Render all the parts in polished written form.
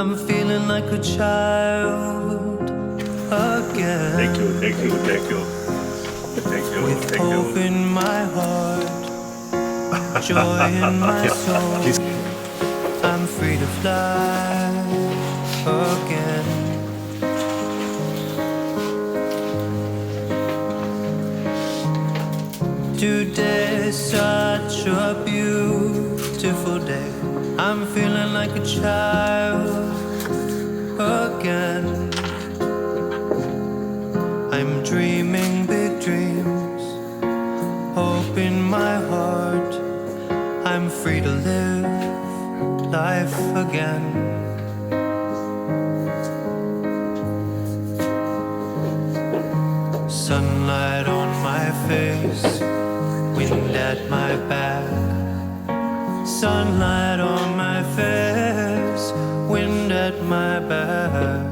I'm feeling like a child again. Thank you. With hope in my heart, joy in my soul, I'm free to fly again. Today's such a beautiful day. I'm feeling like a child again. I'm dreaming big dreams, hope in my heart. I'm free to live life again. Sunlight on my face, wind at my back. Sunlight on my face, wind at my back.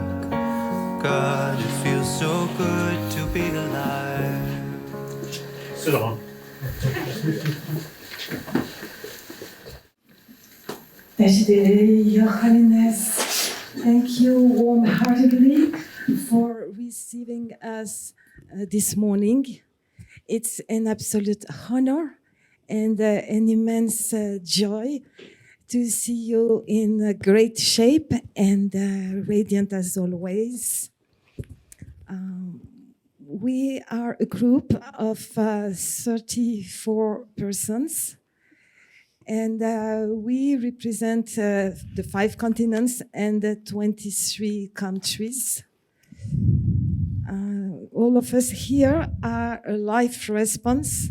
God, it feels so good to be alive. Sit on. Your Holiness, thank you warm-heartedly for receiving us this morning. It's an absolute honor and an immense joy to see you in great shape and radiant as always. We are a group of 34 persons, and we represent the 5 continents and the 23 countries. All of us here are a life response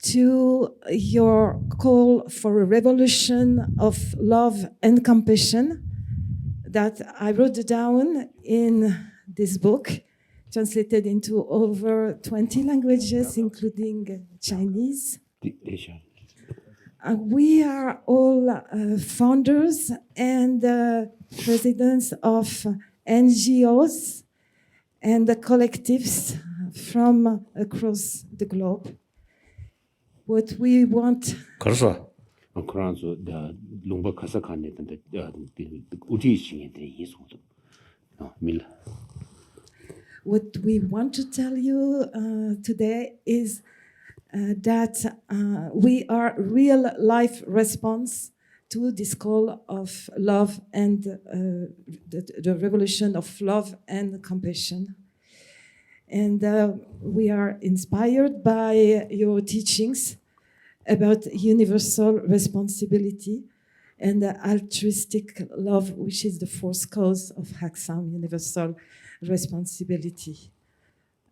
to your call for a revolution of love and compassion that I wrote down in this book, translated into over 20 languages, including Chinese. We are all founders and presidents of NGOs and the collectives from across the globe. What we want... What we want to tell you today is that we are real life response to this call of love and the revolution of love and compassion. And we are inspired by your teachings about universal responsibility and altruistic love, which is the fourth cause of Haksam, universal responsibility.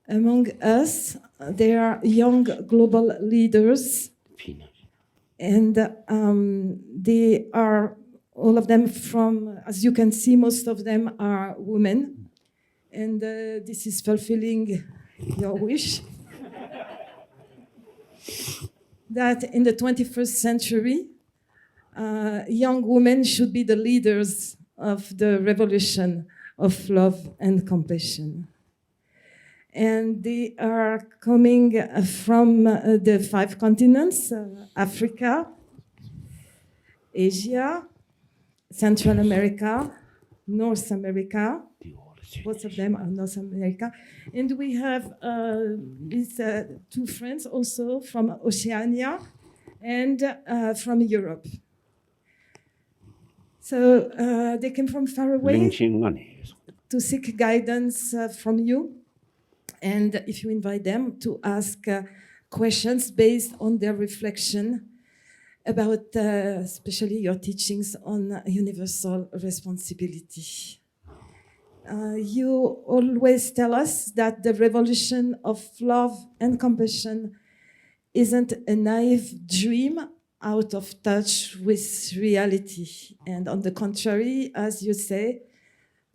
Among us, there are young global leaders, and they are, all of them from, as you can see, most of them are women, and this is fulfilling your wish. That in the 21st century, young women should be the leaders of the revolution of love and compassion. And they are coming from the 5 continents, Africa, Asia, Central America, North America. Both of them are North America. And we have these 2 friends also from Oceania and from Europe. So they came from far away to seek guidance from you. And if you invite them to ask questions based on their reflection about especially your teachings on universal responsibility. You always tell us that the revolution of love and compassion isn't a naive dream out of touch with reality. And on the contrary, as you say,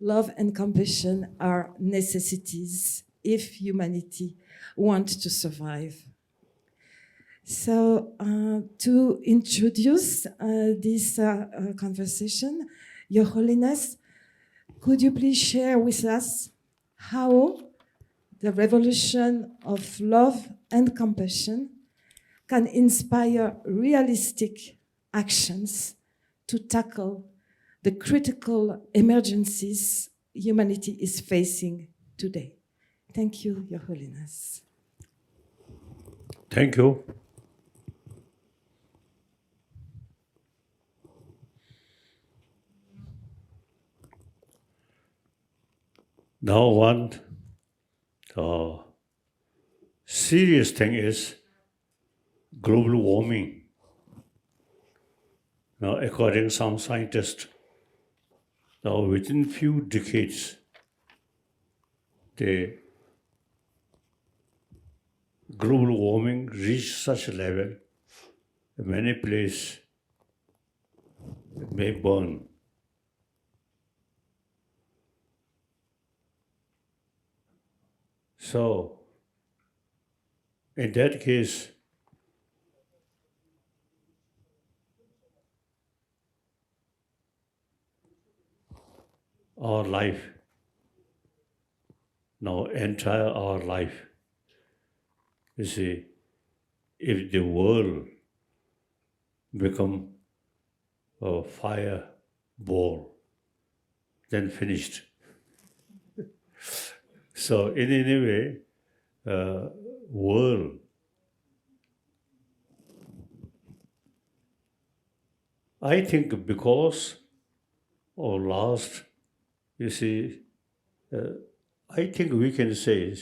love and compassion are necessities if humanity wants to survive. So to introduce this conversation, Your Holiness, could you please share with us how the revolution of love and compassion can inspire realistic actions to tackle the critical emergencies humanity is facing today. Thank you, Your Holiness. Thank you. Now one serious thing is global warming. Now, according to some scientists, now within few decades, the global warming reached such a level that many places may burn. So, in that case, our life, now entire our life, you see, if the world become a fire ball, then finished. So in any way, world, I think because of last, you see, I think we can say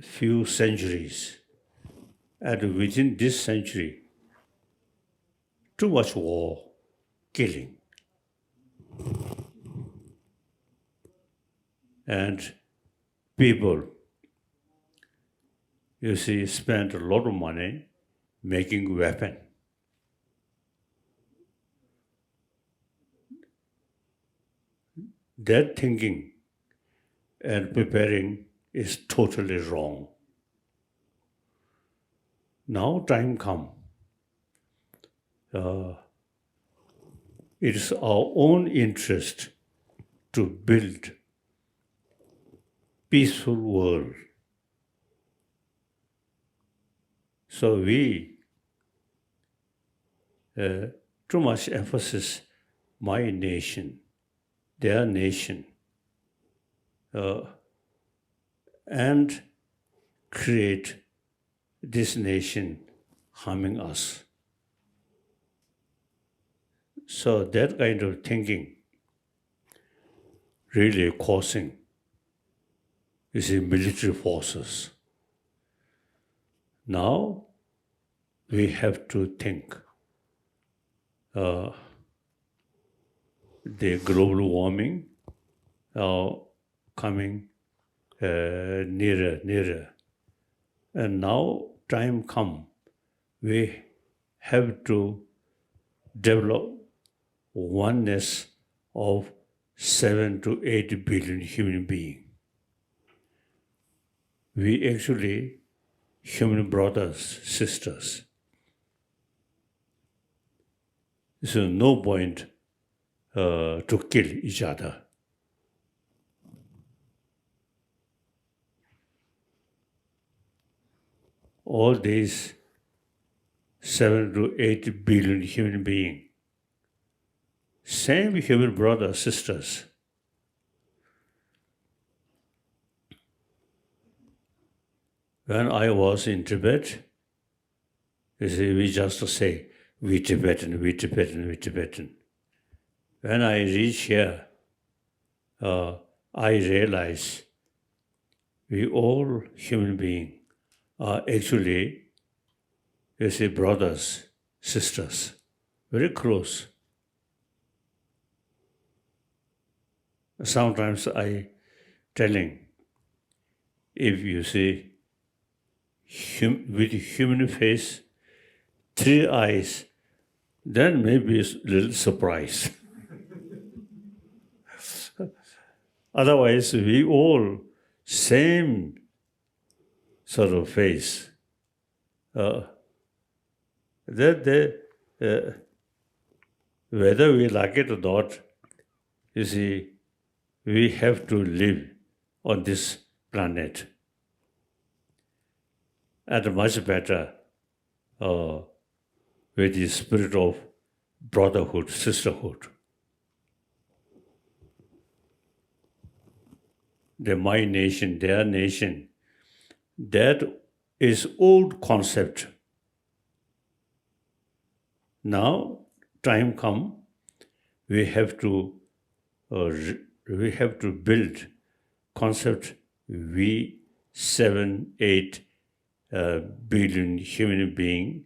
few centuries, and within this century, too much war, killing. And people, you see, spend a lot of money making weapons. That thinking and preparing is totally wrong. Now time come. It is our own interest to build peaceful world. So we, too much emphasis, my nation, their nation, and create this nation harming us. So that kind of thinking really causing, you see, military forces. Now we have to think the global warming coming nearer. And now time come, we have to develop oneness of 7 to 8 billion human beings. We actually human brothers, sisters. So no point to kill each other. All these 7 to 8 billion human beings, same human brothers, sisters. When I was in Tibet, you see, we just say, we Tibetan. When I reach here, I realize we all human beings are actually, you see, brothers, sisters, very close. Sometimes I telling, if you see, with human face, 3 eyes, then maybe it's a little surprise. Otherwise, we all same sort of face. Whether we like it or not, you see, we have to live on this planet. And much better with the spirit of brotherhood, sisterhood. my nation, their nation, that is old concept. Now, time come, we have to build concept. We 7-8 billion human being.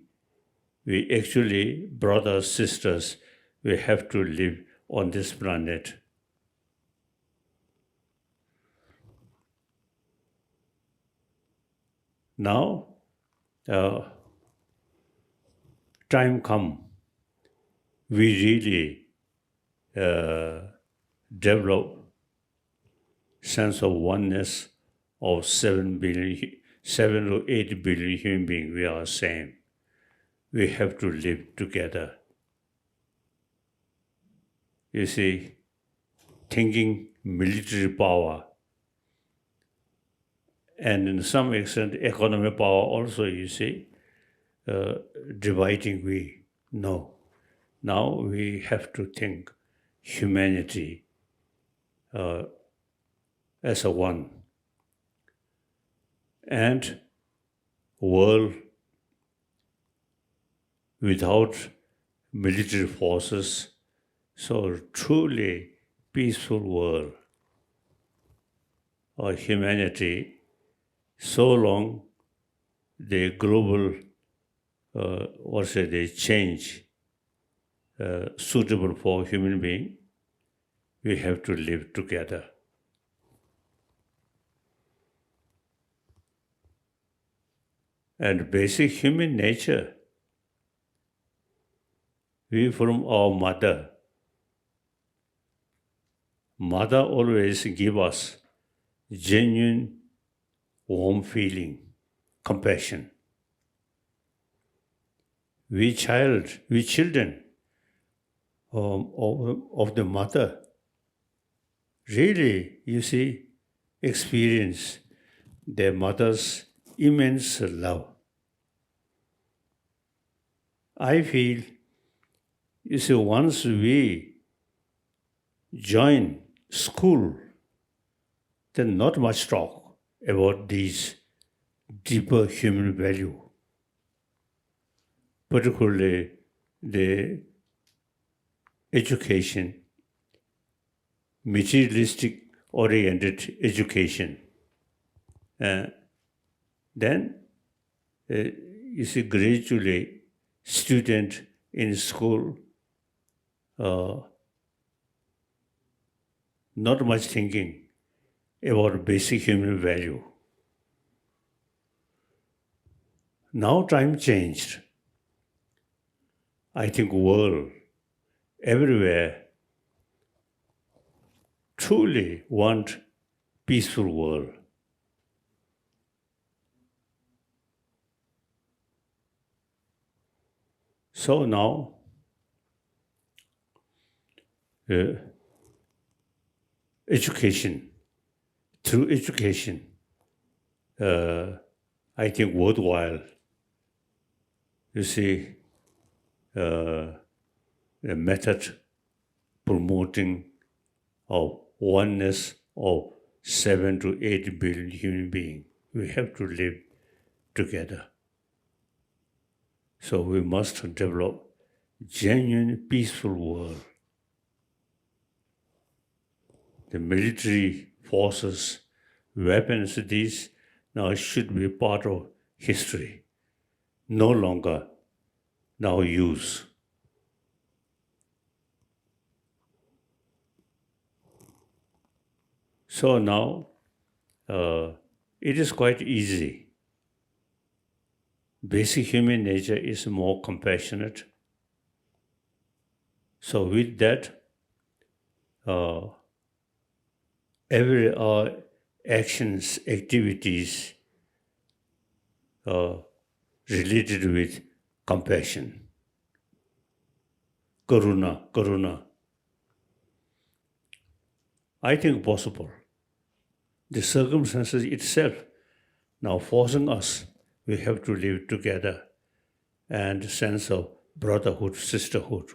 We actually, brothers, sisters, we have to live on this planet. Now, time come, we really develop sense of oneness of 7 or 8 billion human beings. We are same. We have to live together. You see, thinking military power and in some extent economic power also, you see, dividing we. No. Now we have to think humanity as a one. And world without military forces, so truly peaceful world or humanity, so long the global, the change suitable for human being, we have to live together. And basic human nature, we from our mother always give us genuine warm feeling, compassion. We children of the mother, really, you see, experience their mother's immense love. I feel, you see, once we join school, then not much talk about these deeper human value, particularly the education, materialistic oriented education. Then, you see, gradually, student in school, not much thinking about basic human value. Now time changed. I think world, everywhere, truly want peaceful world. So now, education, through education, I think worthwhile. You see, the method promoting of oneness of 7 to 8 billion human beings. We have to live together. So we must develop genuine peaceful world. The military forces, weapons, these now should be part of history, no longer now use. So now it is quite easy. Basic human nature is more compassionate. So with that, every actions, activities related with compassion, karuna. I think possible. The circumstances itself now forcing us, we have to live together and sense of brotherhood, sisterhood.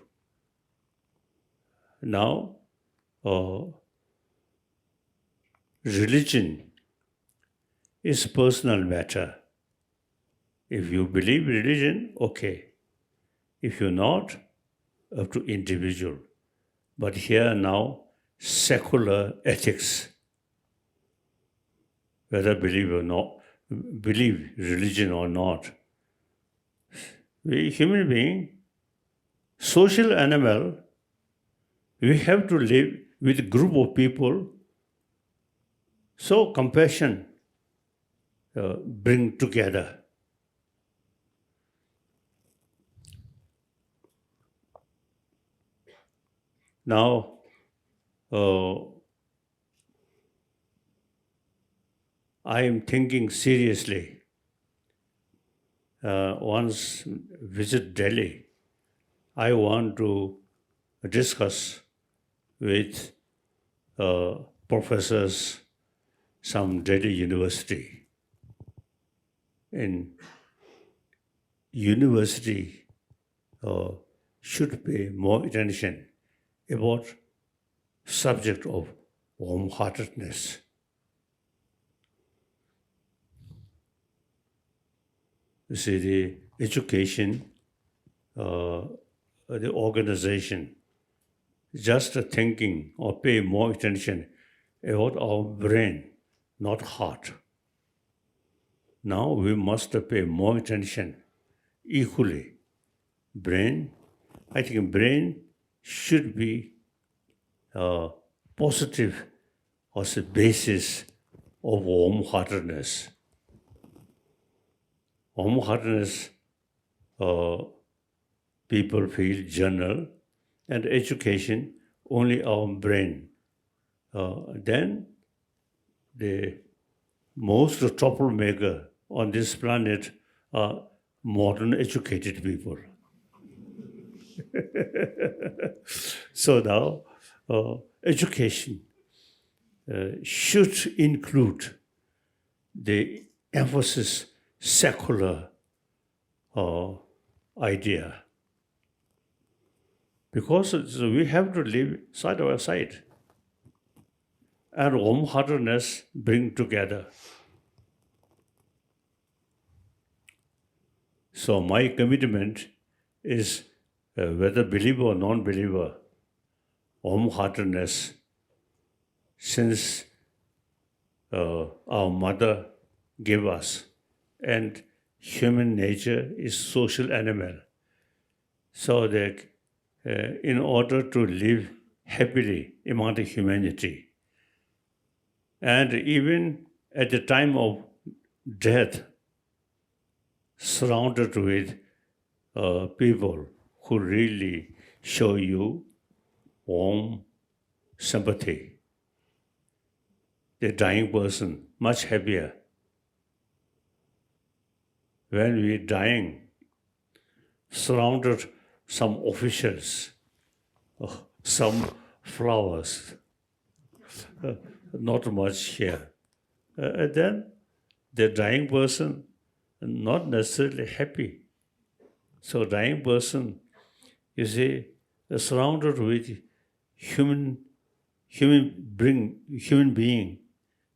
Now, religion is personal matter. If you believe religion, okay. If you're not, up to individual. But here now, secular ethics, whether believe religion or not. We human being, social animal, we have to live with a group of people. So compassion bring together. Now, I am thinking seriously. Once visit Delhi, I want to discuss with professors some Delhi University. In university should pay more attention about subject of warm-heartedness. You see, the education, the organization, just thinking or pay more attention about our brain, not heart. Now we must pay more attention equally. Brain, I think brain should be positive as a basis of warm-heartedness. Warm-heartedness, people feel general, and education only our brain. Then the most troublemaker on this planet are modern educated people. So now, education should include the emphasis secular idea. Because we have to live side by side. And warm-heartedness bring together. So my commitment is whether believer or non-believer, warm-heartedness, since our mother gave us, and human nature is social animal. So that in order to live happily among the humanity, and even at the time of death, surrounded with people who really show you warm sympathy. The dying person, much happier. When we're dying, surrounded some officials, some flowers, not much here. Then the dying person not necessarily happy. So dying person, you see, surrounded with human being,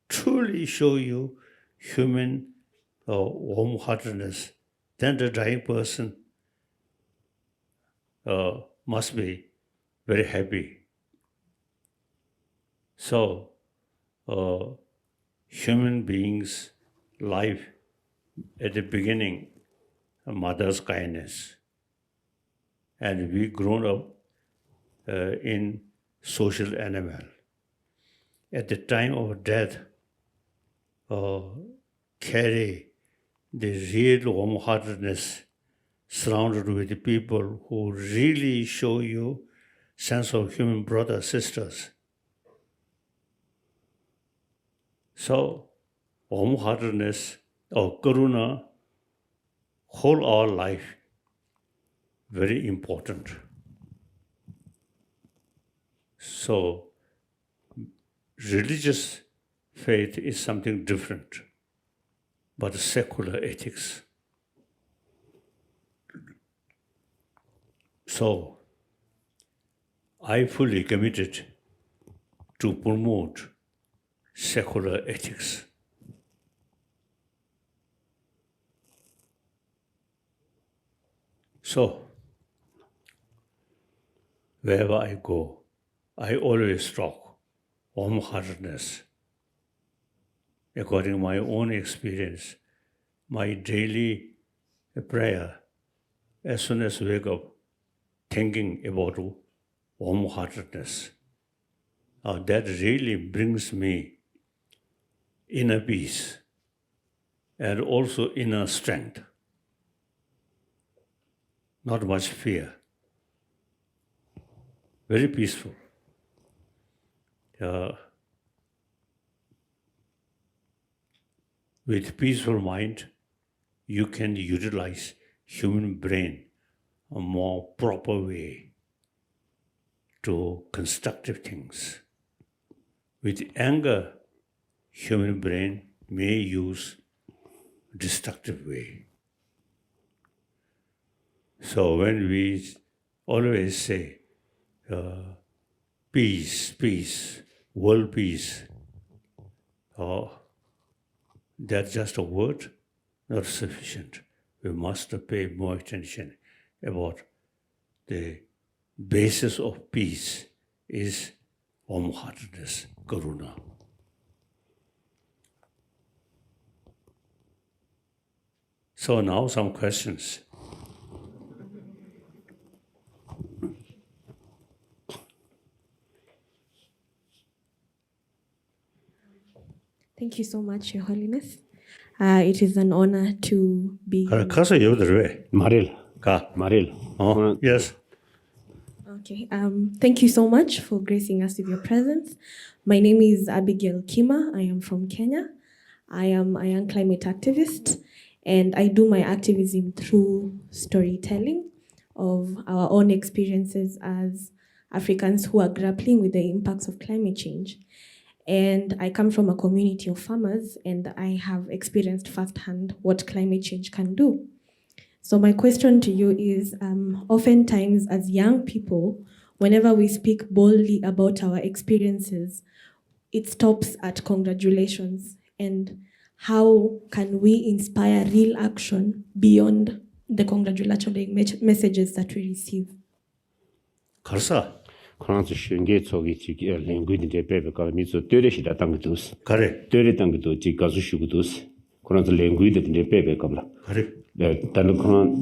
truly show you human warm-heartedness. Then the dying person must be very happy. So, human beings' life at the beginning, a mother's kindness, and we grown up in social animal. At the time of death, carry the real warm-heartedness, surrounded with the people who really show you sense of human brothers, sisters. So, warm-heartedness or karuna, whole our life, very important. So, religious faith is something different, but secular ethics. So, I fully committed to promote secular ethics. So, wherever I go, I always talk warm-heartedness. According to my own experience, my daily prayer, as soon as I wake up, thinking about warm-heartedness, that really brings me inner peace and also inner strength. Not much fear. Very peaceful. With peaceful mind, you can utilize human brain a more proper way to constructive things. With anger, human brain may use destructive way. So when we always say peace, peace, world peace, that's just a word, not sufficient. We must pay more attention about the basis of peace is warm-heartedness, karuna. So now some questions. Thank you so much, Your Holiness. It is an honor to be. 가서 여기들 Maril. 가. Maril. Yes. Okay. Thank you so much for gracing us with your presence. My name is Abigail Kima. I am from Kenya. I am a young climate activist, and I do my activism through storytelling of our own experiences as Africans who are grappling with the impacts of climate change. And I come from a community of farmers, and I have experienced firsthand what climate change can do. So my question to you is, oftentimes as young people, whenever we speak boldly about our experiences, it stops at congratulations. And how can we inspire real action beyond the congratulatory messages that we receive? 가서 코란스 신게 쪽이 지기 랭귀지인데 베베가 미소 되레시다 당도스. 가래. 되레 당도 지 가수 슈고도스. 코란스 랭귀지인데 베베가라. 가래. 네, 다른 코란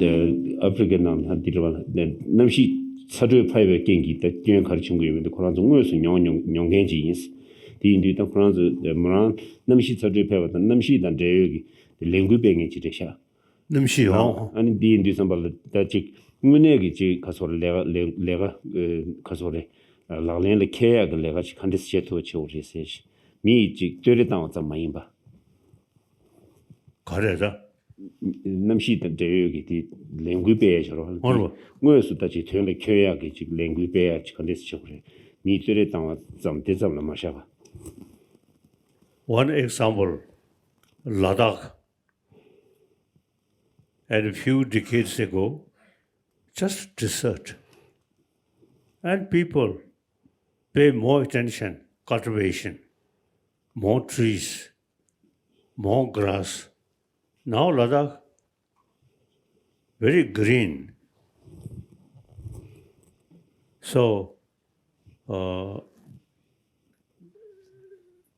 아프리카 남 한디르바 남시 사주 파이베 경기 때 그냥 가르친 거예요. 코란스 뭐에서 영gen지 인스. 디인디다 코란스 뭐란 남시 사주 파이베 남시 단데 여기 랭귀지뱅이 지대샤. 남시요. 아니 디인디 선발 다직 문에기 지 가서 내가 가서래 라렌레 케야가 내가 칸데스 제토 치오리세 미지 되레당 좀 많이 봐 가래다. 남시던 대여기 디 랭귀베에서로 뭐로? 뭐에서 다지 되레 케야가 지 랭귀베야 칸데스 치오리 미 되레당 좀 대zamla 마샤바. One example, Ladakh. And a few decades ago, just desert. And people pay more attention, cultivation, more trees, more grass. Now Ladakh, very green. So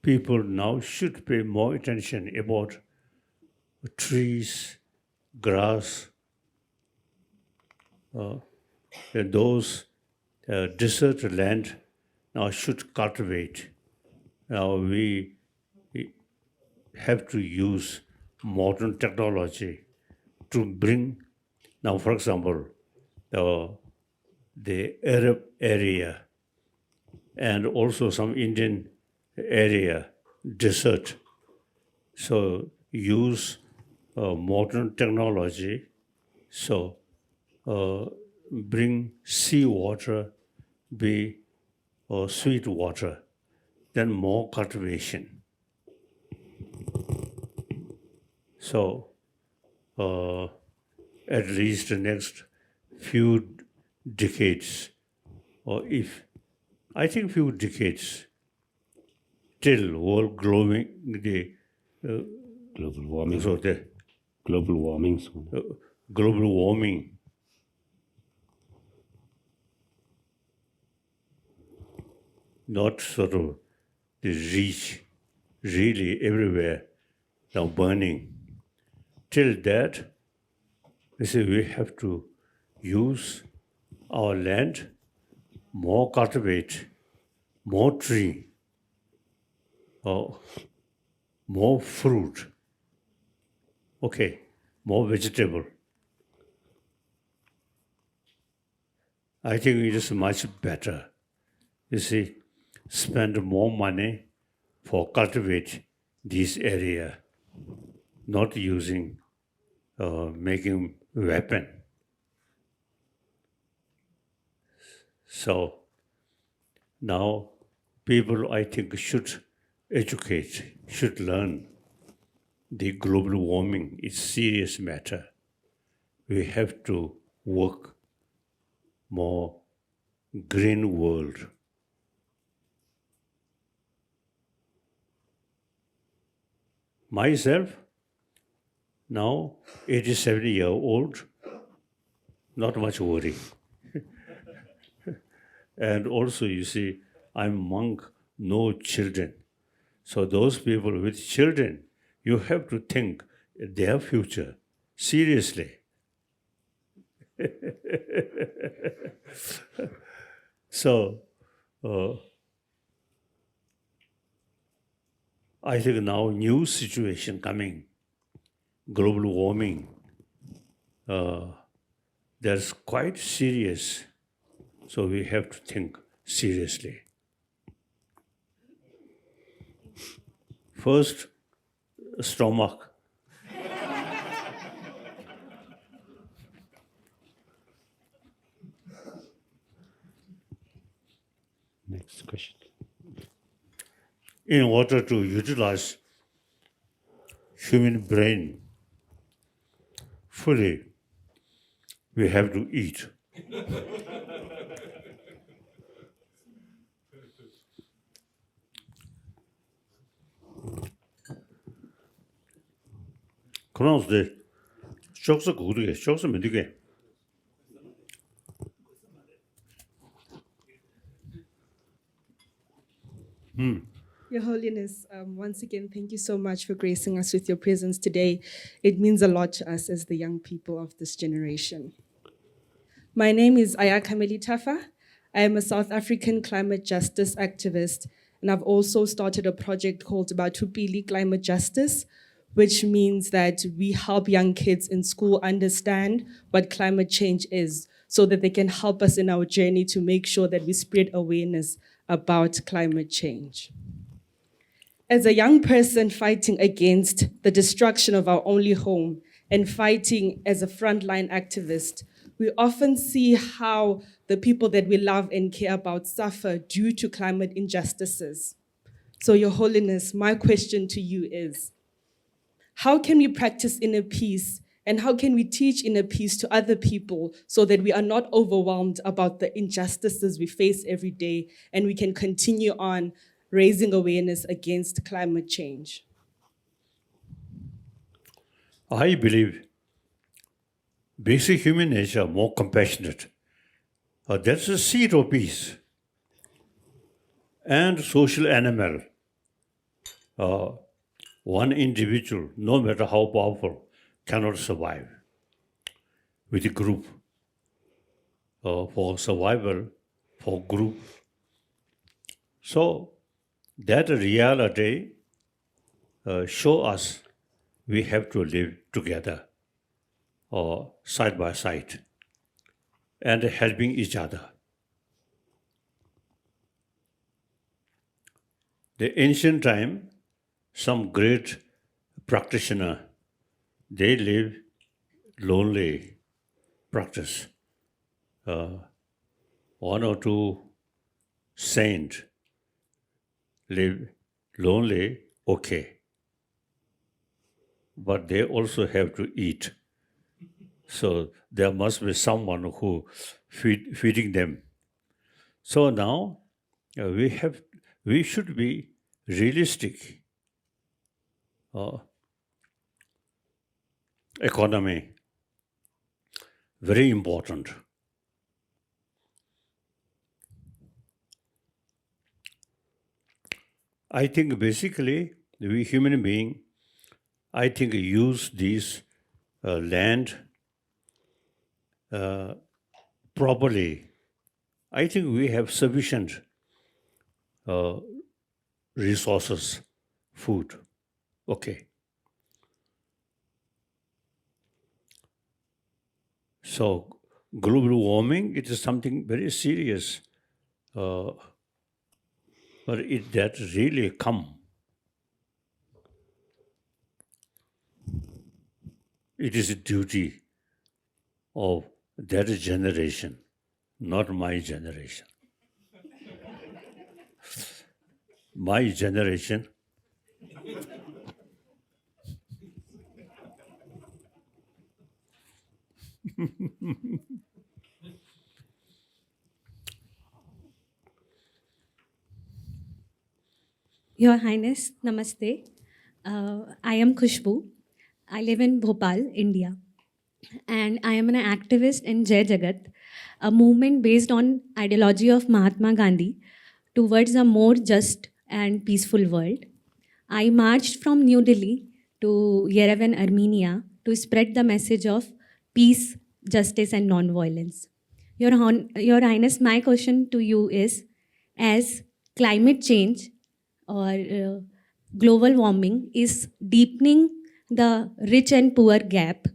people now should pay more attention about trees, grass, those desert land now should cultivate. Now we have to use modern technology to bring, now for example, the Arab area and also some Indian area, desert. So use modern technology, so bring seawater, be sweet water, then more cultivation. So at least the next few decades, or if, I think few decades, till world glowing the global warming. so the Global warming. global warming. Not sort of the reach really everywhere now burning. Till that, we say we have to use our land, more cultivate, more tree, or more fruit. Okay, more vegetable. I think it is much better. You see, spend more money for cultivate this area, not using making weapon. So now people, I think, should educate, should learn the global warming is serious matter. We have to work more green world. Myself, now 87-year-old, not much worry. And also, you see, I'm monk, no children. So those people with children, you have to think their future seriously. So, I think now new situation coming, global warming, that's quite serious. So we have to think seriously. First, stomach. Next question. In order to utilize human brain fully, we have to eat. 그러면서 쪽서 고르게 쪽서 medike. Your Holiness, once again, thank you so much for gracing us with your presence today. It means a lot to us as the young people of this generation. My name is Ayaka Melitafa. I am a South African climate justice activist, and I've also started a project called Batupili Climate Justice, which means that we help young kids in school understand what climate change is so that they can help us in our journey to make sure that we spread awareness about climate change. As a young person fighting against the destruction of our only home and fighting as a frontline activist, we often see how the people that we love and care about suffer due to climate injustices. So, Your Holiness, my question to you is, how can we practice inner peace and how can we teach inner peace to other people so that we are not overwhelmed about the injustices we face every day and we can continue on raising awareness against climate change? I believe basic human nature more compassionate. That's the seed of peace. And social animal. One individual, no matter how powerful, cannot survive with a group. For survival, for group. So that reality show us we have to live together, side by side, and helping each other. The ancient time, some great practitioner, they live lonely practice. One or two saints live lonely, okay. But they also have to eat. So there must be someone who feeding them. So now we should be realistic economy, very important. I think basically we human being, I think use this land properly. I think we have sufficient resources, food. Okay. So global warming, it is something very serious. But it that really come. It is a duty of that generation, not my generation. My generation, Your Highness, Namaste. I am Khushbu. I live in Bhopal, India. And I am an activist in Jai Jagat, a movement based on ideology of Mahatma Gandhi towards a more just and peaceful world. I marched from New Delhi to Yerevan, Armenia to spread the message of peace, justice and non-violence. Your Highness, my question to you is, as climate change or global warming is deepening the rich and poor gap,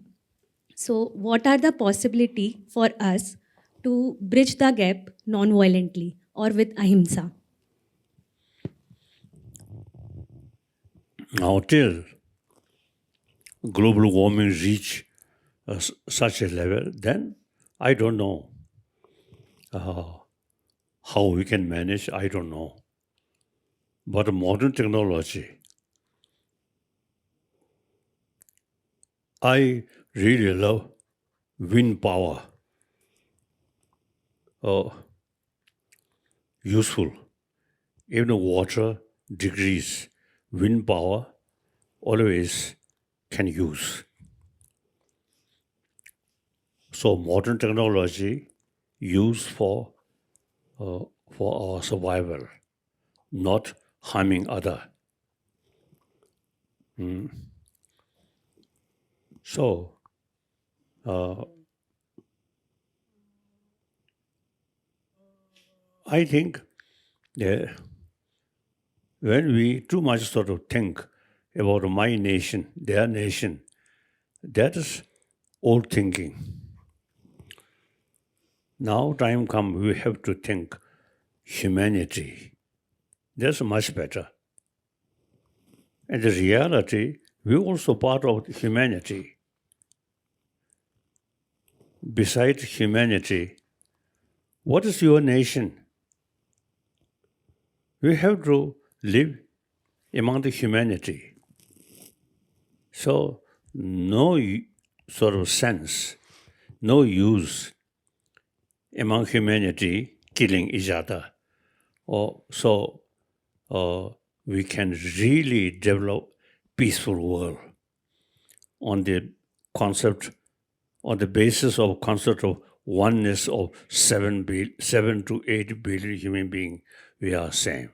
so what are the possibility for us to bridge the gap non-violently or with ahimsa? now till global warming reach such a level, then I don't know how we can manage, I don't know. But modern technology, I really love wind power. Useful. Even water degrees, wind power always can use. So modern technology used for our survival, not harming other. So I think that when we too much sort of think about my nation, their nation, that is old thinking. Now time come, we have to think humanity. That's much better. And the reality, we're also part of humanity. Besides humanity, what is your nation? We have to live among the humanity. So no sort of sense, no use among humanity killing each other. So we can really develop peaceful world on the concept, on the basis of concept of oneness of 7 to 8 billion human beings, we are same.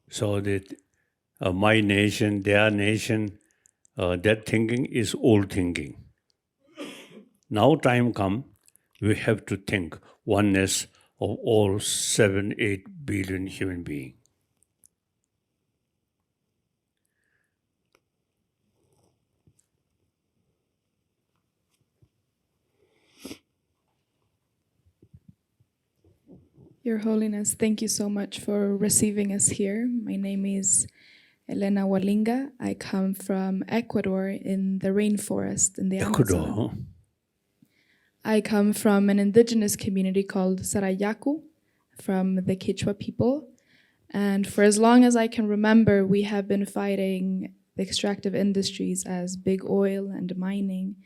So that my nation, their nation, that thinking is old thinking. Now time come, we have to think oneness of all 7, 8 billion human beings. Your Holiness, thank you so much for receiving us here. My name is Elena Walinga. I come from Ecuador in the rainforest in the Amazon. Ecuador, huh? I come from an indigenous community called Sarayaku, from the Quechua people. And for as long as I can remember, we have been fighting the extractive industries as big oil and mining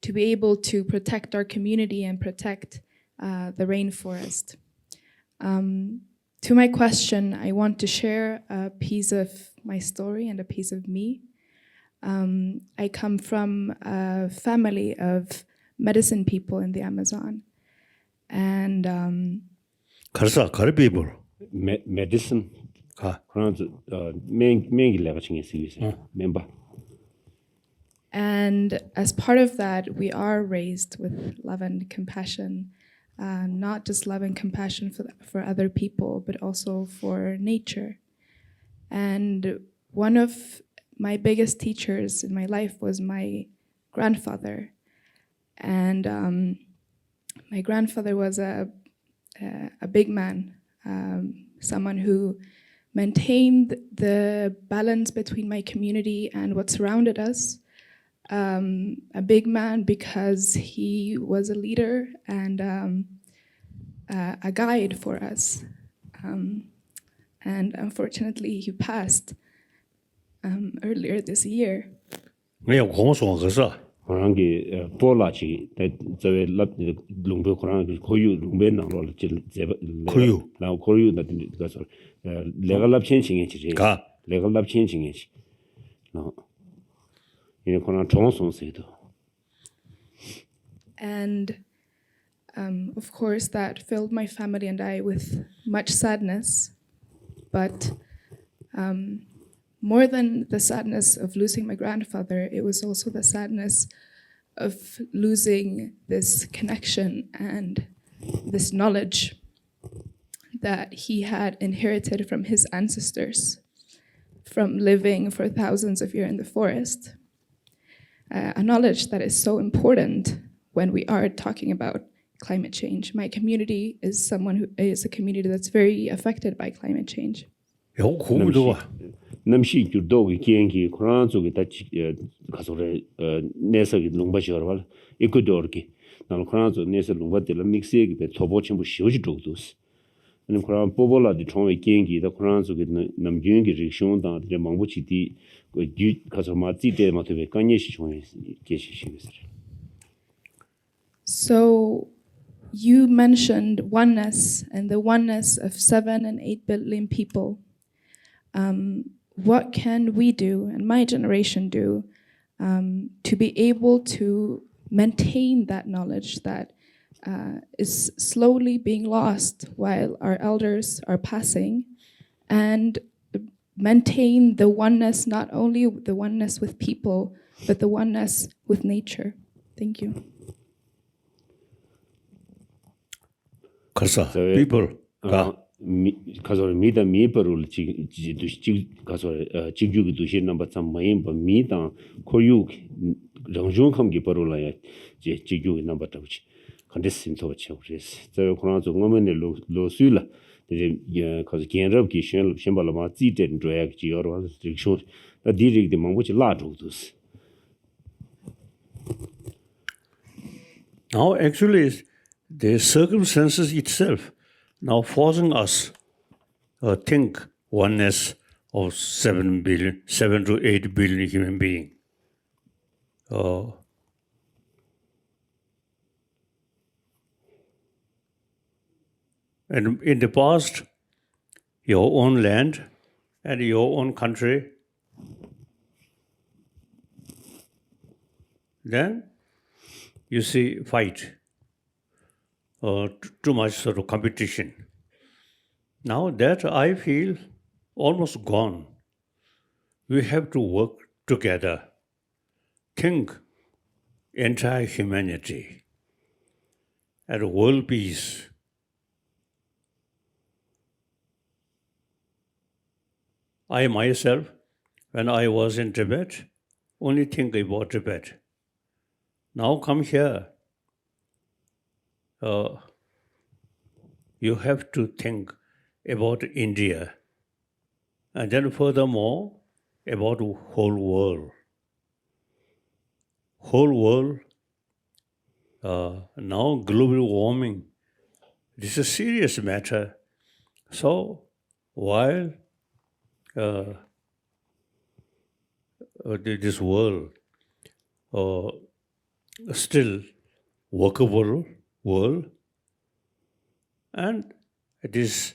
to be able to protect our community and protect the rainforest. To my question, I want to share a piece of my story and a piece of me. I come from a family of medicine people in the Amazon. And people. medicine 가. 그런지 맹기 내가 챙겼어요. member. And as part of that, we are raised with love and compassion, not just love and compassion for other people, but also for nature. And one of my biggest teachers in my life was my grandfather. And my grandfather was a big man, someone who maintained the balance between my community and what surrounded us. A big man because he was a leader and a guide for us. And unfortunately, he passed earlier this year. 그냥 공소한 거서. 그런 게 볼라치 저의 롱베 그런 고유 롱베 나로 고유 나 고유 나든 가서 레갈랍 천칭이지 가 레갈랍 천칭이지 나 이제 그런 정성세도. And of course that filled my family and I with much sadness, but more than the sadness of losing my grandfather, it was also the sadness of losing this connection and this knowledge that he had inherited from his ancestors, from living for thousands of years in the forest. A knowledge that is so important when we are talking about climate change. My community is a community that's very affected by climate change. 남시 주도기 기행기 코로나 쪽에 다 가서래 내석이 농바시어로 말 이코도르기 나는 코로나 쪽 내서 농바들 믹스에게 토보 전부 쉬어지 쪽도스 아니 코로나 보볼라디 총의 기행기다 코로나 쪽에 남기행기 리액션다 데 망부치디 그 가서 마티데 마토베 간예시 총의 계시시겠어요. So you mentioned oneness and the oneness of 7 and 8 billion people. What can we do, and my generation do, to be able to maintain that knowledge that is slowly being lost while our elders are passing, and maintain the oneness, not only the oneness with people, but the oneness with nature? Thank you. people. 가서 미다 미버를 가서 지규기 도시 넘버 3 마인 미다 코유 정중함기 버로라야 제 지규기 넘버 2 컨디션도 그렇죠. 저 코로나 정도면 로수라 이제 가서 개인럽기 신발마 지된 드랙 지어로 리액션 다 디릭디 망고치 라조도스. Now actually the circumstances itself now forcing us think oneness of 7 to 8 billion human beings. And in the past, your own land and your own country, then you see fight. Too much sort of competition. Now that I feel almost gone. We have to work together. Think entire humanity and world peace. I myself, when I was in Tibet, only think about Tibet. Now come here. You have to think about India, and then furthermore about the whole world. Whole world, now global warming, this is a serious matter. So while this world still workable world, and it is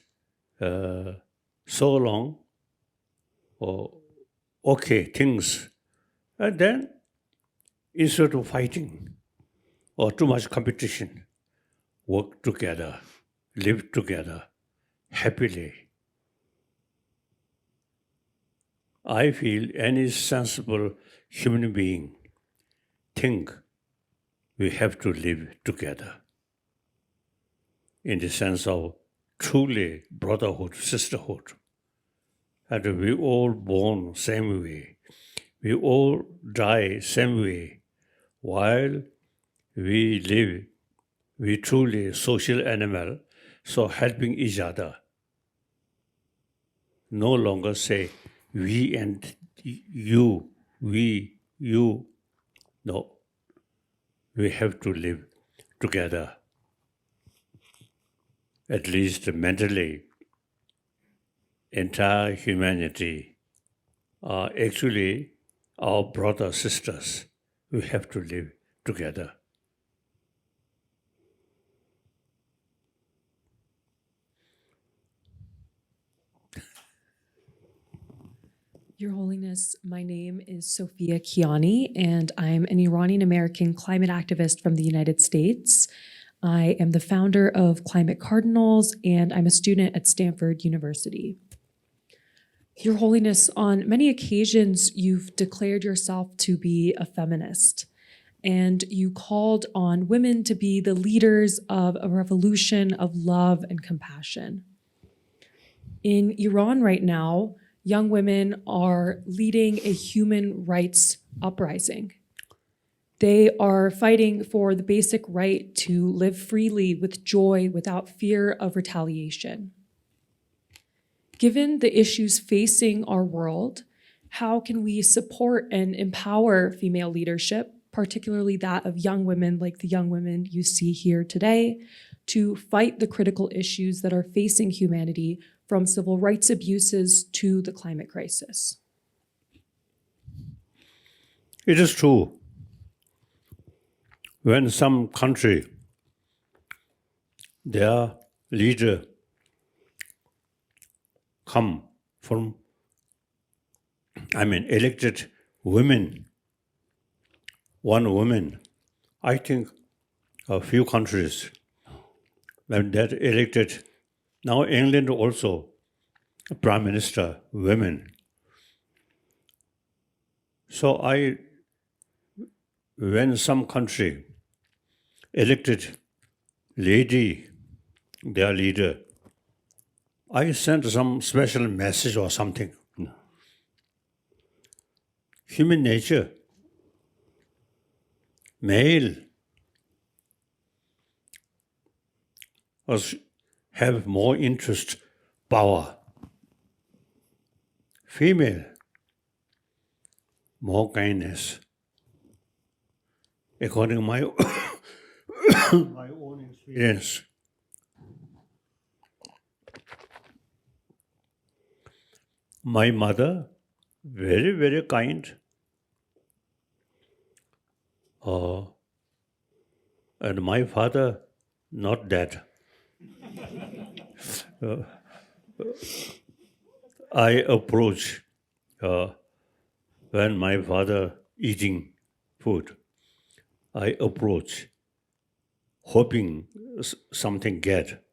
so long, or okay things, and then instead of fighting or too much competition, work together, live together happily. I feel any sensible human being think we have to live together in the sense of truly brotherhood, sisterhood. And we all born same way. We all die same way. While we live, we truly social animal, so helping each other. No longer say we and you, we, you. No, we have to live together, at least mentally. Entire humanity are actually our brothers, sisters. We have to live together. Your Holiness, my name is Sophia Kiani, and I'm an Iranian-American climate activist from the United States. I am the founder of Climate Cardinals, and I'm a student at Stanford University. Your Holiness, on many occasions, you've declared yourself to be a feminist, and you called on women to be the leaders of a revolution of love and compassion. In Iran right now, young women are leading a human rights uprising. They are fighting for the basic right to live freely with joy without fear of retaliation. Given the issues facing our world, how can we support and empower female leadership, particularly that of young women like the young women you see here today, to fight the critical issues that are facing humanity, from civil rights abuses to the climate crisis? It is true. When some country, their leader come from, elected women, one woman, I think a few countries, when that elected, now England also, Prime Minister, women. So when some country elected lady, their leader, I sent some special message or something. Human nature, male, have more interest, power. Female, more kindness. According to my, my own experience. My mother, very, very kind. And my father, not that. I approach when my father eating food. I approach hoping something get.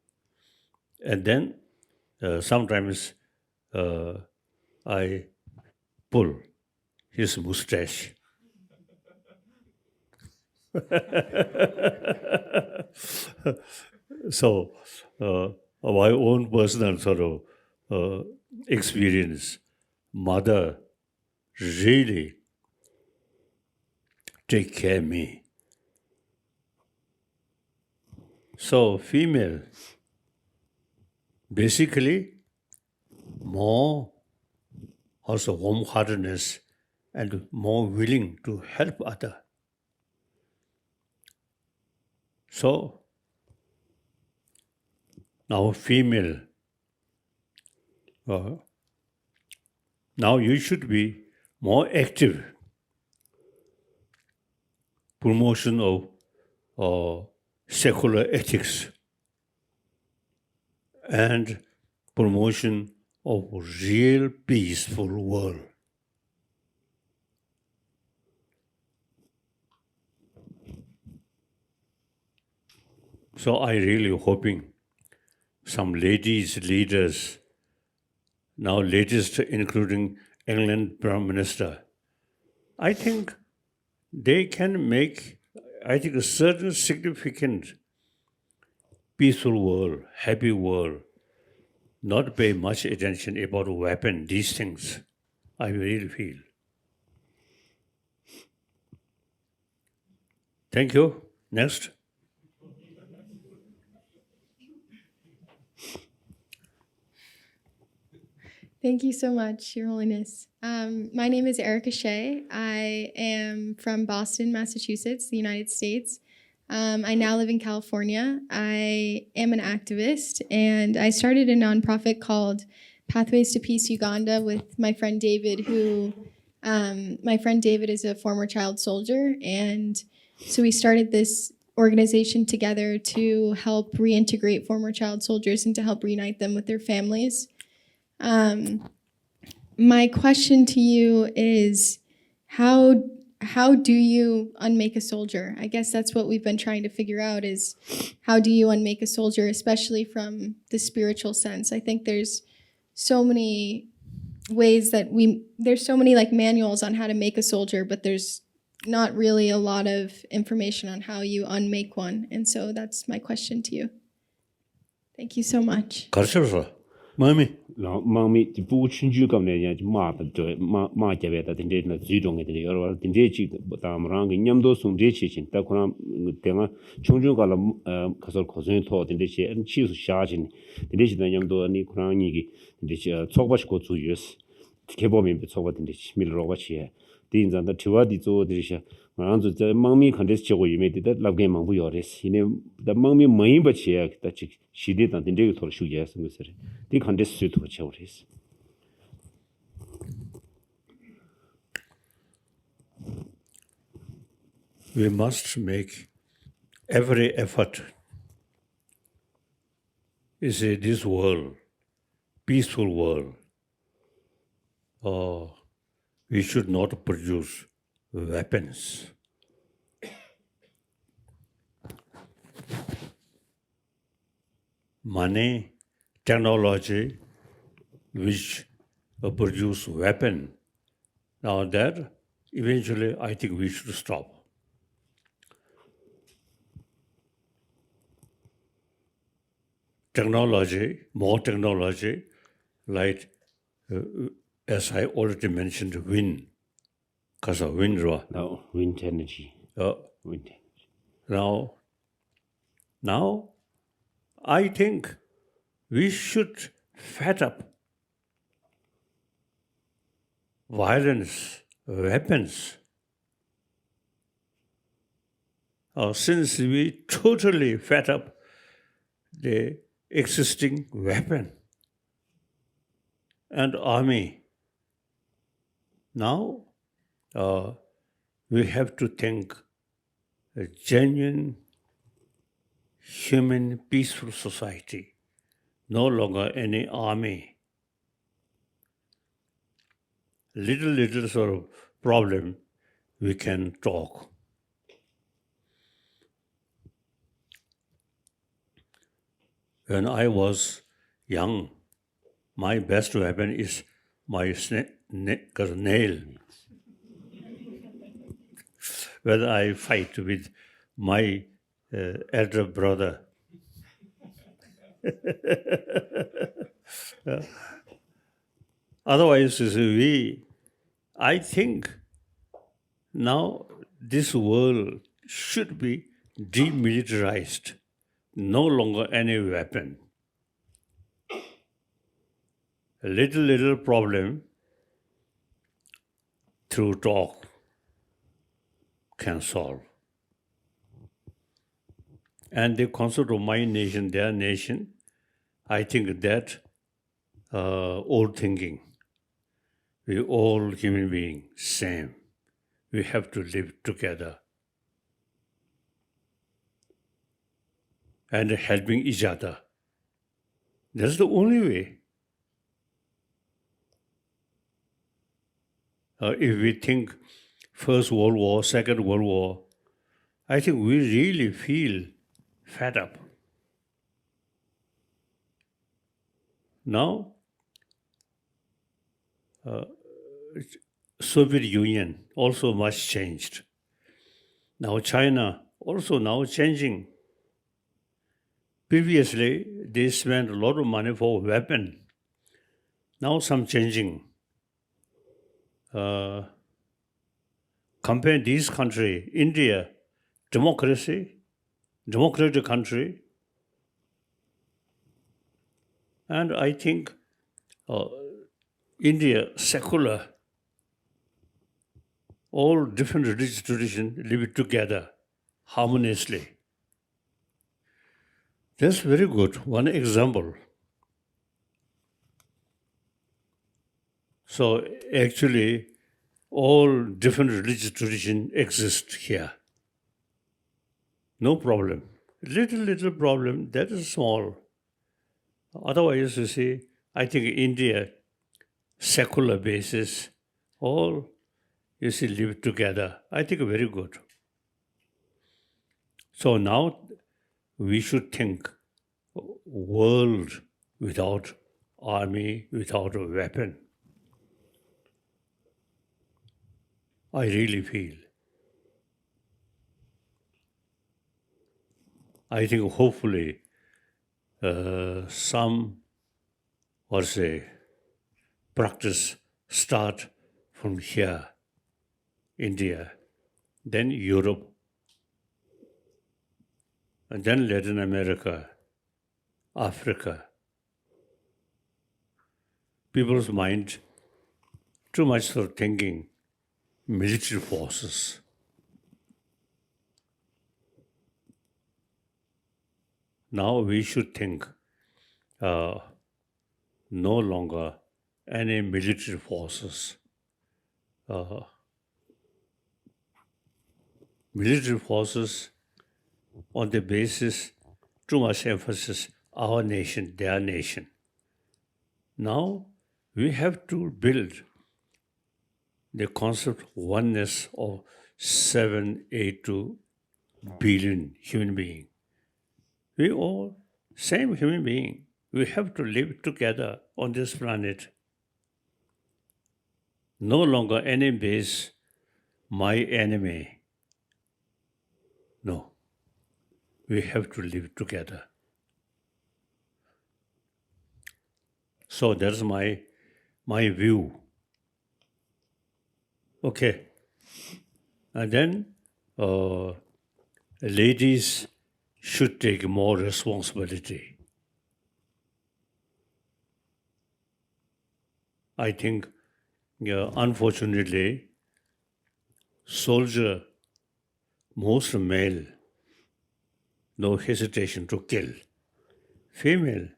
And then sometimes I pull his mustache. So my own personal sort of experience, mother really take care of me. So female, basically more also warm-heartedness and more willing to help other. So now female, now you should be more active. Promotion of secular ethics and promotion of real peaceful world. So I really hoping some ladies leaders, now latest including England Prime Minister, I think they can make, I think, a certain significant peaceful world, happy world, not pay much attention about weapon, these things, I really feel. Thank you. Next. Thank you so much, Your Holiness. My name is Erica Shea. I am from Boston, Massachusetts, the United States. I now live in California. I am an activist, and I started a nonprofit called Pathways to Peace Uganda with my friend David, who my friend David is a former child soldier, and so we started this organization together to help reintegrate former child soldiers and to help reunite them with their families. My question to you is, how do you unmake a soldier? I guess that's what we've been trying to figure out, is how do you unmake a soldier, especially from the spiritual sense? I think there's so many ways that there's so many like manuals on how to make a soldier, but there's not really a lot of information on how you unmake one. And so that's my question to you. Thank you so much. Mommy. No, mommy, the boot you come there, Martha, that in date, Zidong, or the Dechi, but I'm wrong in Yamdo, some Dechi, Takuna, Tema, Chonjugala, Castle Cousin thought in the chair, and she was charging the Dechi Yamdo and Nikurani, the Tobash go 2 years, Kebom, but so what in the middle of a chair. Deans and the Tuadi to the Maranzo, the mommy contest you made that love game of yours. The mommy main but chair that she did not indicate for 2 years. They contest to what children. We must make every effort. Is this world, peaceful world, we should not produce weapons. Money, technology, which produce weapon. Now that, eventually, I think we should stop. Technology, more technology, like, as I already mentioned, wind, because of wind. No, wind energy. Wind energy. Now, I think we should fed up violence, weapons. Since we totally fed up the existing weapon and army, now we have to think a genuine, human, peaceful society, no longer any army. Little sort of problem, we can talk. When I was young, my best weapon is my nail. When I fight with my elder brother. Otherwise, I think now this world should be demilitarized, no longer any weapon. A little problem through talk can solve. And the concept of my nation, their nation, I think that old thinking, we all human beings, same. We have to live together and helping each other. That's the only way. If we think First World War, Second World War, I think we really feel fed up. Now, Soviet Union also much changed. Now China also now changing. Previously, they spent a lot of money for weapon. Now some changing. Compare this country, India, democratic country. And I think India, secular, all different religious traditions live together harmoniously. That's very good. One example. So actually, all different religious traditions exist here. No problem. Little problem, that is small. Otherwise, you see, I think India, secular basis, all, you see, live together. I think very good. So now we should think world without army, without a weapon. I really feel. I think hopefully some, practice start from here, India, then Europe, and then Latin America, Africa. People's mind too much for thinking military forces. Now we should think no longer any military forces. Military forces on the basis, too much emphasis, our nation, their nation. Now we have to build the concept of oneness of 782 billion human beings. We all same human being. We have to live together on this planet. No longer any base, my enemy. No. We have to live together. So that's my view. Okay. And then ladies should take more responsibility. I think, unfortunately, soldier, most male, no hesitation to kill. Female,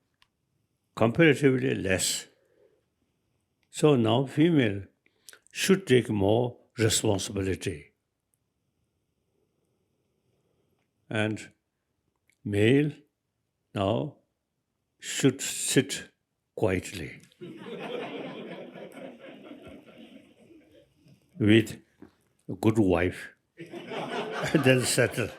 comparatively less. So now female should take more responsibility. And male now should sit quietly with a good wife and then settle.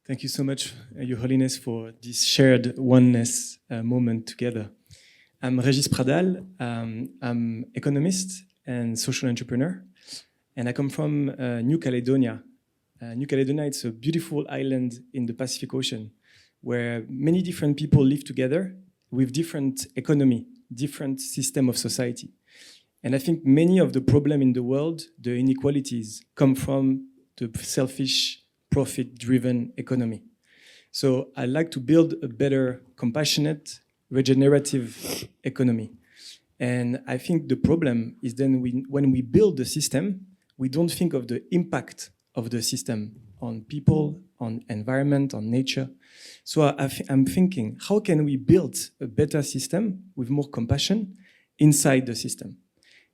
Thank you so much, Your Holiness, for this shared oneness moment together. I'm Régis Pradal. I'm economist and social entrepreneur, and I come from New Caledonia. New Caledonia, it's a beautiful island in the Pacific Ocean where many different people live together with different economy, different system of society. And I think many of the problems in the world, the inequalities, come from the selfish, profit-driven economy. So I like to build a better, compassionate, regenerative economy. And I think the problem is then when we build the system, we don't think of the impact of the system on people, on environment, on nature. So I'm thinking, how can we build a better system with more compassion inside the system?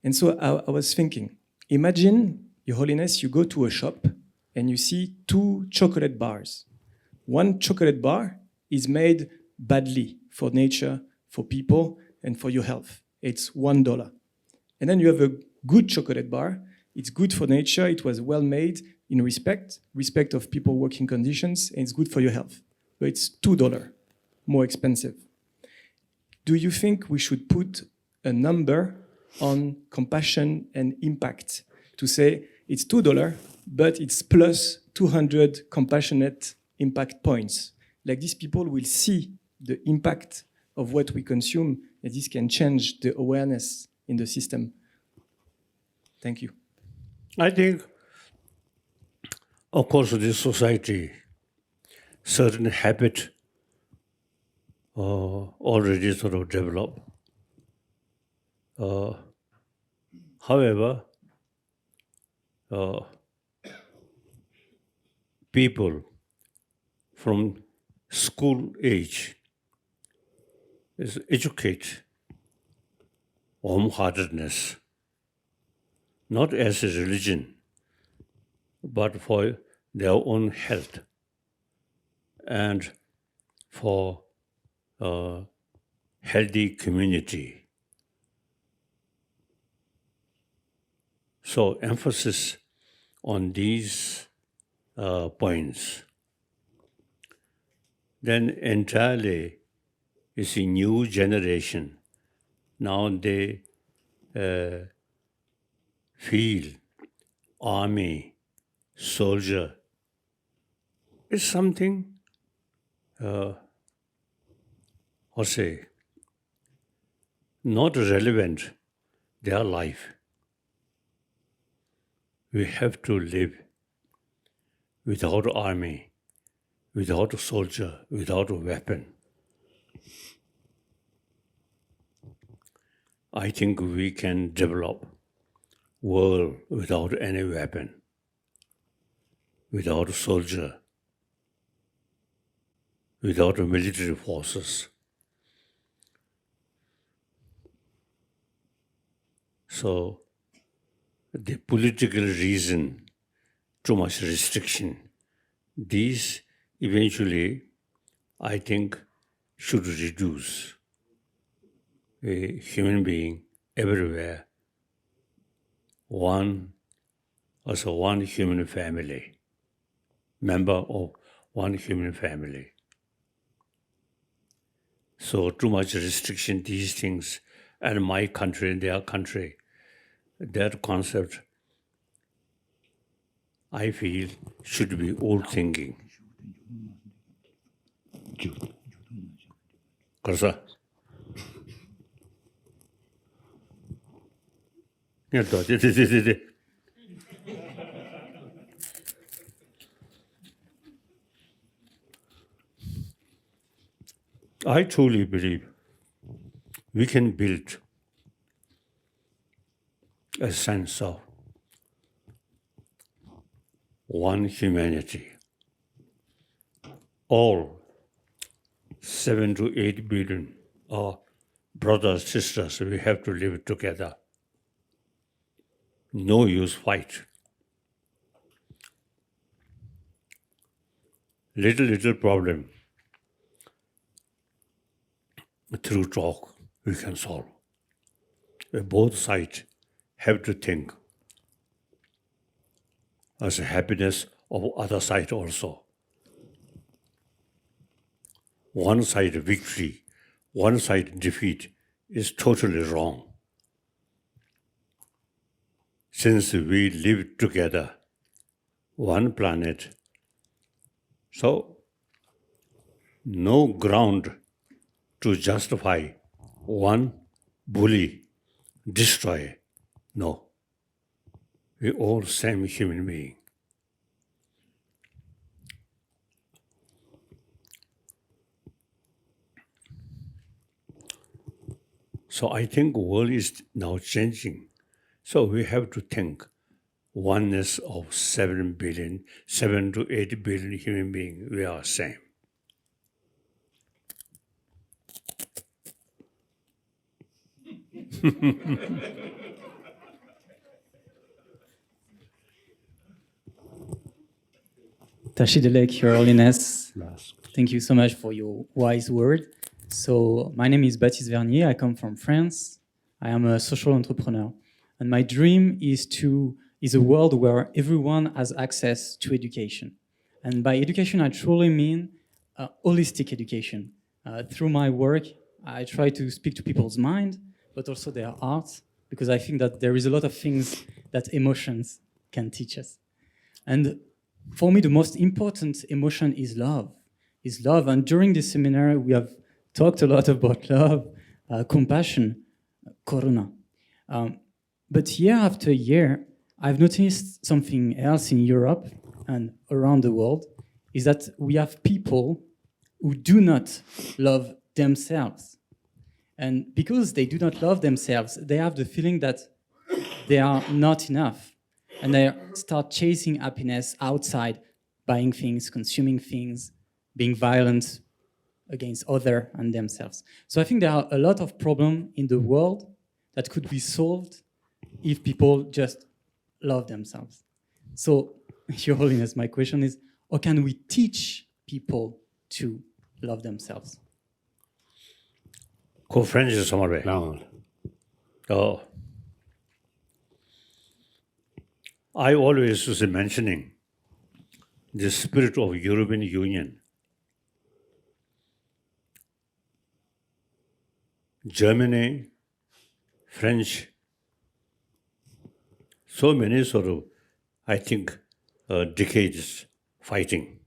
And so I was thinking, Imagine, Your Holiness, you go to a shop and you see 2 chocolate bars. One chocolate bar is made badly for nature, for people, and for your health. It's $1. And then you have a good chocolate bar. It's good for nature. It was well made in respect of people working conditions, and it's good for your health. But it's $2 more expensive. Do you think we should put a number on compassion and impact to say it's $2, but it's plus 200 compassionate impact points? Like these people will see the impact of what we consume, and this can change the awareness in the system. Thank you. I think, of course, this society, certain habit already sort of developed. However, people from school age is educate warm-heartedness, not as a religion, but for their own health and for a healthy community. So emphasis on these points. Then entirely is a new generation. Now they feel army, soldier is something, not relevant their life. We have to live without army, without a soldier, without a weapon. I think we can develop world without any weapon, without a soldier, without military forces. So the political reason, too much restriction, these eventually, I think, should reduce. A human being everywhere, one human family, member of one human family. So too much restriction, these things, and my country, their country, that concept, I feel, should be old thinking. Karsa? I truly believe we can build a sense of one humanity. All 7 to 8 billion are brothers, sisters, we have to live together. No use fight. Little problem, through talk we can solve. Both sides have to think as a happiness of other side also. One side victory, one side defeat is totally wrong. Since we live together, one planet, so no ground to justify one bully, destroy. No. We all same human being. So I think the world is now changing. So we have to think oneness of 7 to 8 billion human beings, we are same. Tashidelek, Your Holiness. Last. Thank you so much for your wise word. So, my name is Baptiste Vernier. I come from France. I am a social entrepreneur. And my dream is a world where everyone has access to education. And by education, I truly mean holistic education. Through my work, I try to speak to people's mind, but also their hearts, because I think that there is a lot of things that emotions can teach us. And for me, the most important emotion is love. And during this seminar, we have talked a lot about love, compassion, karuna. But year after year, I've noticed something else in Europe and around the world, is that we have people who do not love themselves. And because they do not love themselves, they have the feeling that they are not enough. And they start chasing happiness outside, buying things, consuming things, being violent against others and themselves. So I think there are a lot of problems in the world that could be solved if people just love themselves. So, Your Holiness, my question is, how can we teach people to love themselves? Co-French is somewhere. Oh. I always was mentioning the spirit of European Union. Germany, French, so many sort of, I think, decades fighting.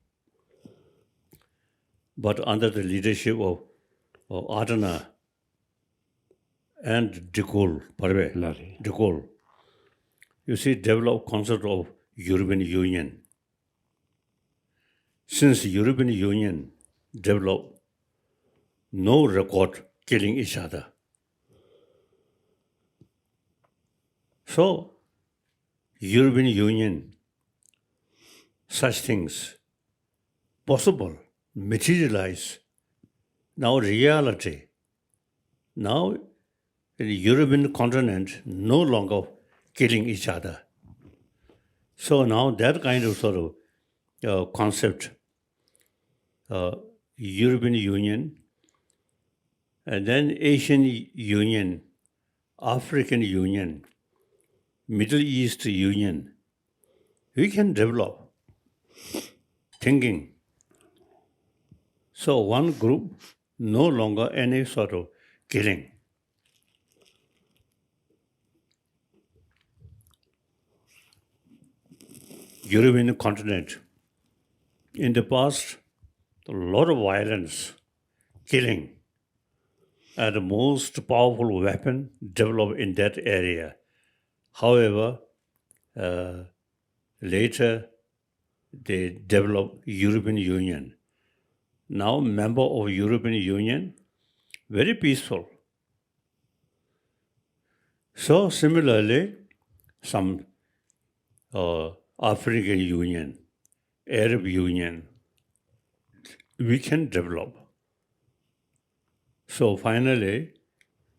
But under the leadership of Adana and de Gaulle, you see, developed concept of European Union. Since European Union developed, no record killing each other. So, European Union, such things possible, materialize, now reality. Now, the European continent no longer killing each other. So now that kind of sort of concept, European Union, and then Asian Union, African Union, Middle East Union, we can develop thinking. So one group, no longer any sort of killing. European continent, in the past, a lot of violence, killing, and the most powerful weapon developed in that area. However, later they developed European Union. Now member of European Union, very peaceful. So similarly, some African Union, Arab Union, we can develop. So finally,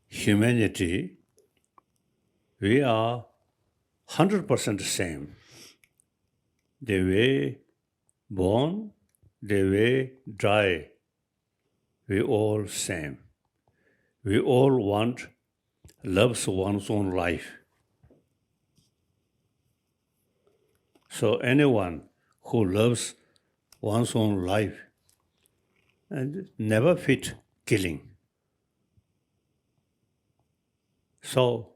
humanity, we are 100% same. The way born, the way die, we all same. We all want loves one's own life. So anyone who loves one's own life and never fit killing. So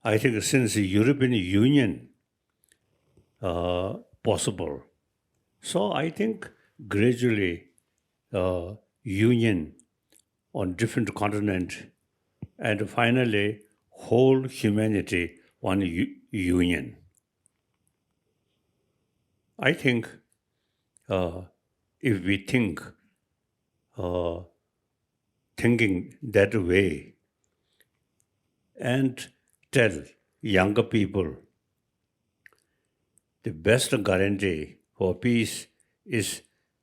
I think since the European Union possible, so I think gradually union on different continents and finally whole humanity one union. I think if we think thinking that way and tell younger people the best guarantee for peace is,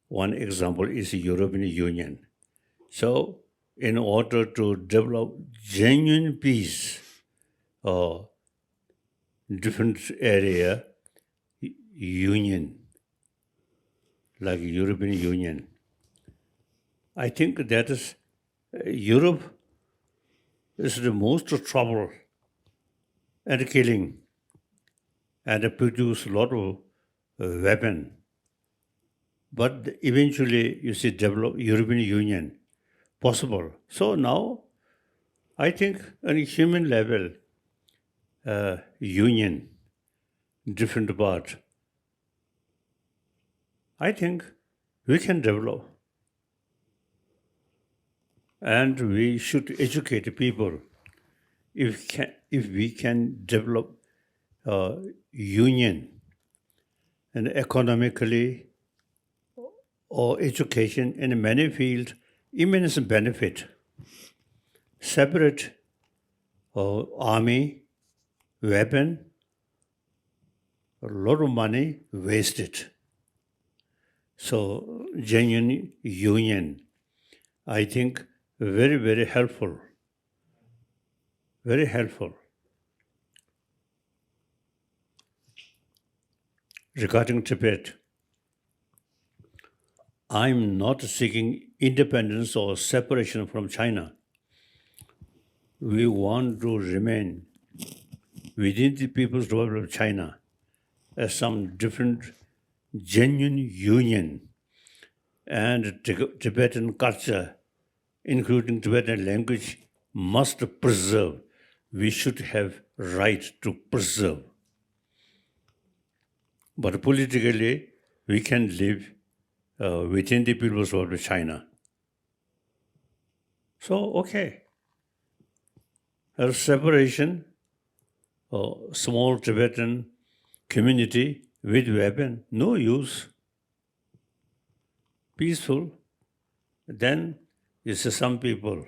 one example is the European Union. So in order to develop genuine peace, different area, union like European Union. I think that is Europe is the most trouble and killing and produce a lot of weapon. But eventually, you see, develop European Union possible. So now, I think on a human level, union, different part, I think we can develop. And we should educate people. If we can develop union and economically or education in many fields, immense benefit. Separate army, weapon, a lot of money wasted. So genuine union, I think, very, very helpful. Very helpful. Regarding Tibet, I'm not seeking independence or separation from China. We want to remain within the People's Republic of China as some different genuine union, and Tibetan culture, including Tibetan language, must preserve. We should have right to preserve. But politically, we can live within the People's Republic of China. So, okay. A separation, small Tibetan community with weapon, no use. Peaceful. Then you see some people,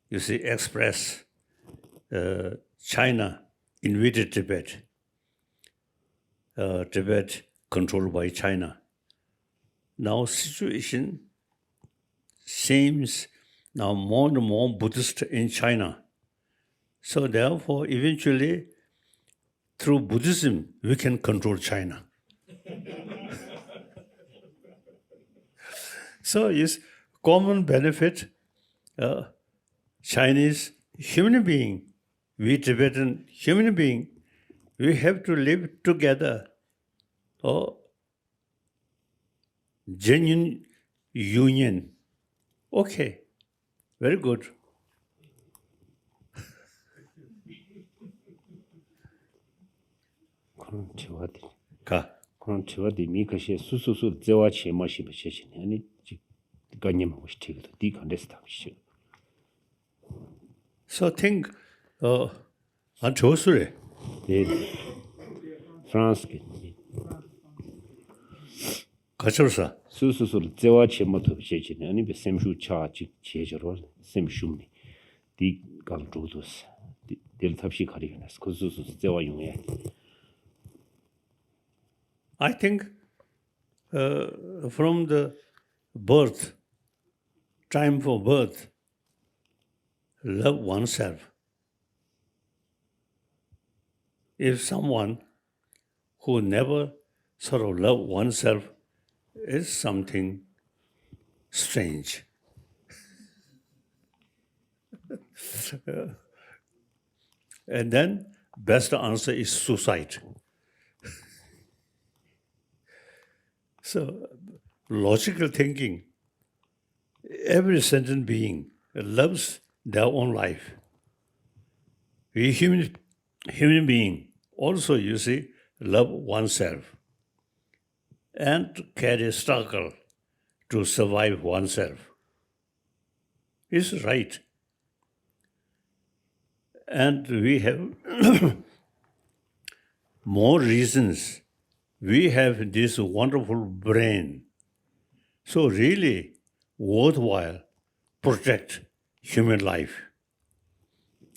you see express China invaded Tibet. Tibet controlled by China. Now situation seems now more and more Buddhist in China. So therefore, eventually, through Buddhism, we can control China. So it's common benefit, Chinese human being, we Tibetan human being, we have to live together. Genuine union. Okay, very good. 그런 저와디 미카시 수수수 제와 체마시 버시네 아니 간님 호스티도 디컨데스타시. So think 안 좋으래. 네. 프랑스 가셔서 수수수 제와 체마도 버시네 아니 베셈슈 차치 제저로 셈슈니 디 간조도스 딜 탑시 가리그나스 그 수수 제와 용해. I think from the birth, time for birth, love oneself. If someone who never sort of love oneself is something strange. And then best answer is suicide. So, logical thinking, every sentient being loves their own life. We human being also, you see, love oneself and carry struggle to survive oneself. It's right. And we have more reasons. We have this wonderful brain. So really worthwhile protect human life.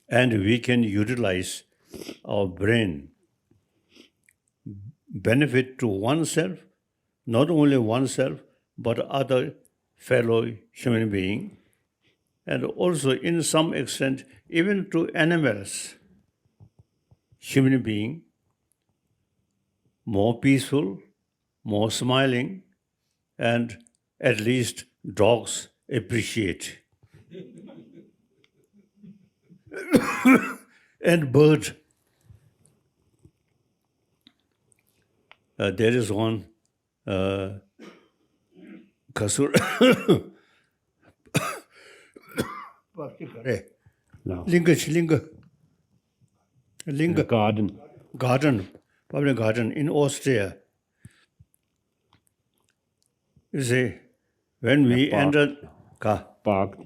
And we can utilize our brain, benefit to oneself, not only oneself, but other fellow human being, and also in some extent, even to animals, human being, more peaceful, more smiling, and at least dogs appreciate. And bird. There is one kasur. No. Linga. Garden. Public garden in Austria. You see, when we enter Park.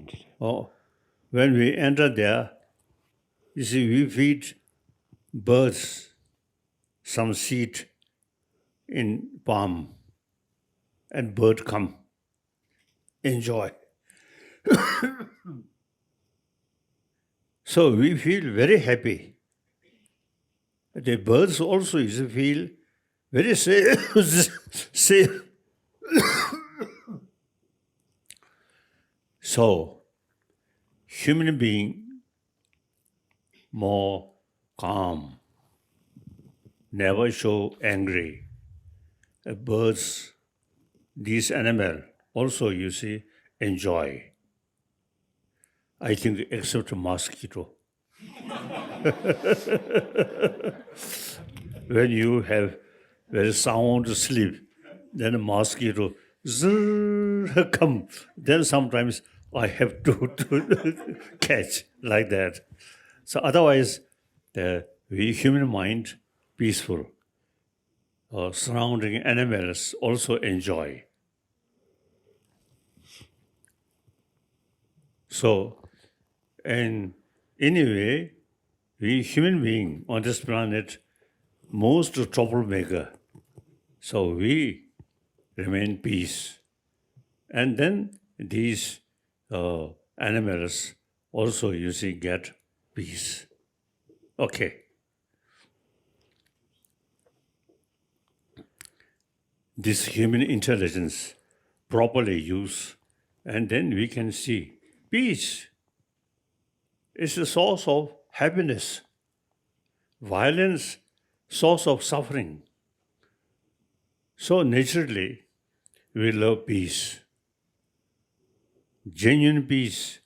when we enter there, you see, we feed birds some seed in palm, and bird come, enjoy. So we feel very happy. The birds also feel very safe. So, human being more calm, never show angry. Birds, these animals also enjoy. I think except mosquito. When you have very sound sleep, then a mosquito come. Then sometimes I have to catch like that. So otherwise, we human mind peaceful. Surrounding animals also enjoy. So, and anyway, we human being on this planet, most troublemaker. So we remain peace. And then these animals also get peace. Okay. This human intelligence properly used, and then we can see peace is the source of happiness. Violence, source of suffering. So naturally, we love peace. Genuine peace,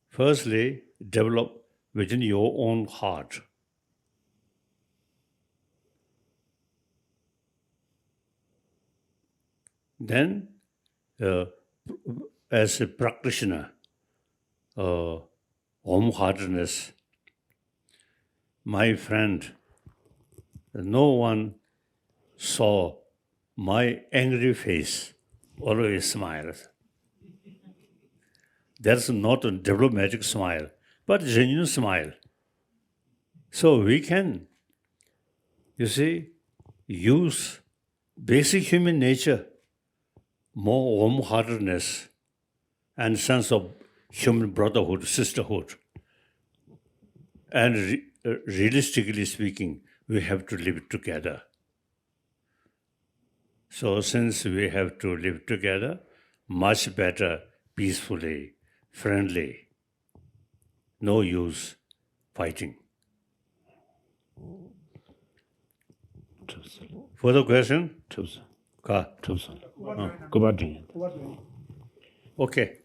firstly, develop within your own heart. Then, as a practitioner, warm-heartedness, my friend, no one saw my angry face, always smiles. That's not a diplomatic smile, but genuine smile. So we can, use basic human nature, more warm-heartedness, and sense of human brotherhood, sisterhood. And realistically speaking, we have to live together. So since we have to live together, much better, peacefully, friendly, no use fighting. Further question? Go back. Okay.